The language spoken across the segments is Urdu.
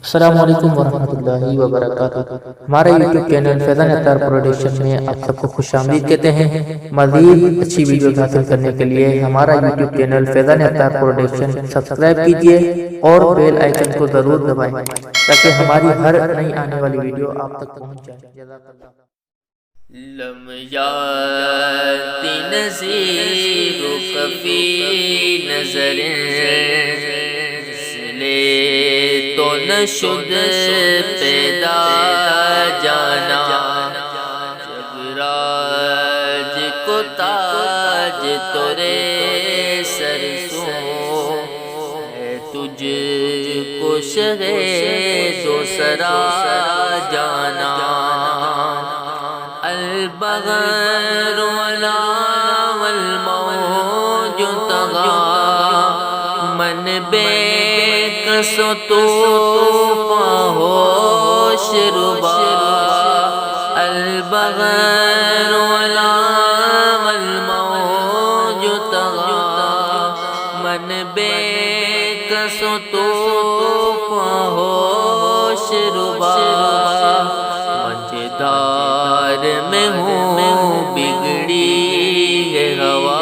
السلام علیکم ورحمۃ اللہ وبرکاتہ۔ ہمارے یوٹیوب چینل فیضان عطار پروڈکشن میں آپ سب کو خوش آمدید کہتے ہیں۔ مزید اچھی ویڈیوز حاصل کرنے کے لیے ہمارا یوٹیوب چینل فیضان عطار پروڈکشن سبسکرائب کیجیے اور بیل آئیکن کو ضرور دبائیں تاکہ ہماری ہر نئی آنے والی ویڈیو آپ تک پہنچ جائے۔ جزاک اللہ۔ لم یاتی نذیرک فی نظر تو نشد پیدا جانا، جگراج کو تاج تورے سر سو ہے، تجھ کو شہ دو سرا جانا۔ البغر ولا والموج طغى، من بے کس و طوفان ہوش ربا۔ البغر ولا والموج طغى، من بے کس و طوفان ہوش ربا۔ مجدار میں ہوں بگڑی ہے ہوا،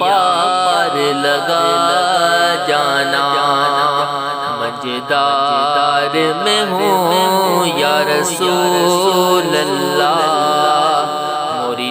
پار لگا جانا۔ مجدار میں ہوں یا رسول اللہ، موری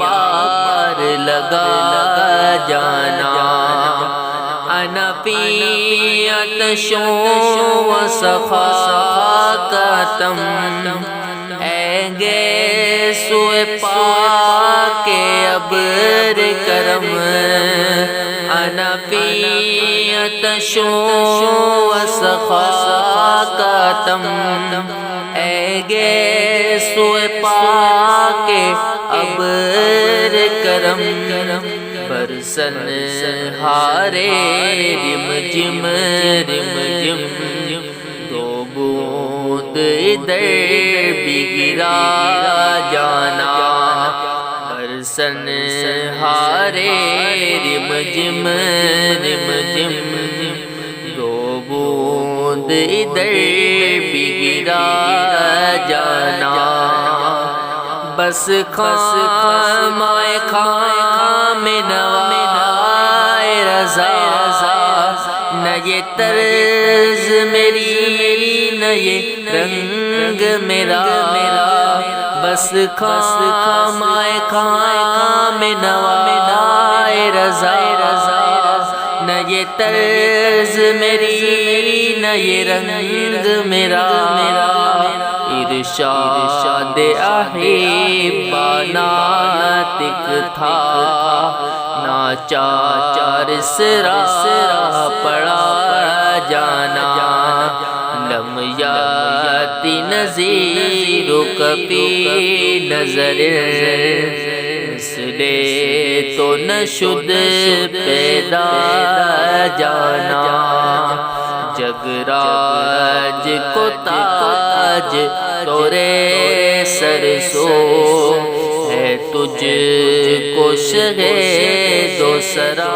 پار لگا جانا۔ انا فی عطش و سخاکتم، اے گیسوئے پاک ابر کرم۔ انا فی عطش و سخاکتم، اے گیسوئے پاک ابر کرم۔ برسن ہارے رم جم رم جم، دو بوند ادھر بھی گرا جانا۔ برسن ہارے رم جم رم جم، دو بوند ادھر بھی گرا جانا۔ بس خامائے خام نوائے رضا، نہ یہ طرز میری نہ یہ رنگ میرا۔ بس خامائے خام نوائے رضا، نہ یہ طرز میری نہ یہ رنگ میرا۔ ارشاد احبا ناطق تھا، ناچار سرا پڑا جانا۔ لم یاتی نذیرک فی نظر، اس لیے تو نشد پیدا جانا۔ جگراج کو تاج تورے سر سو ہے، تجھ کو شہ دو سرا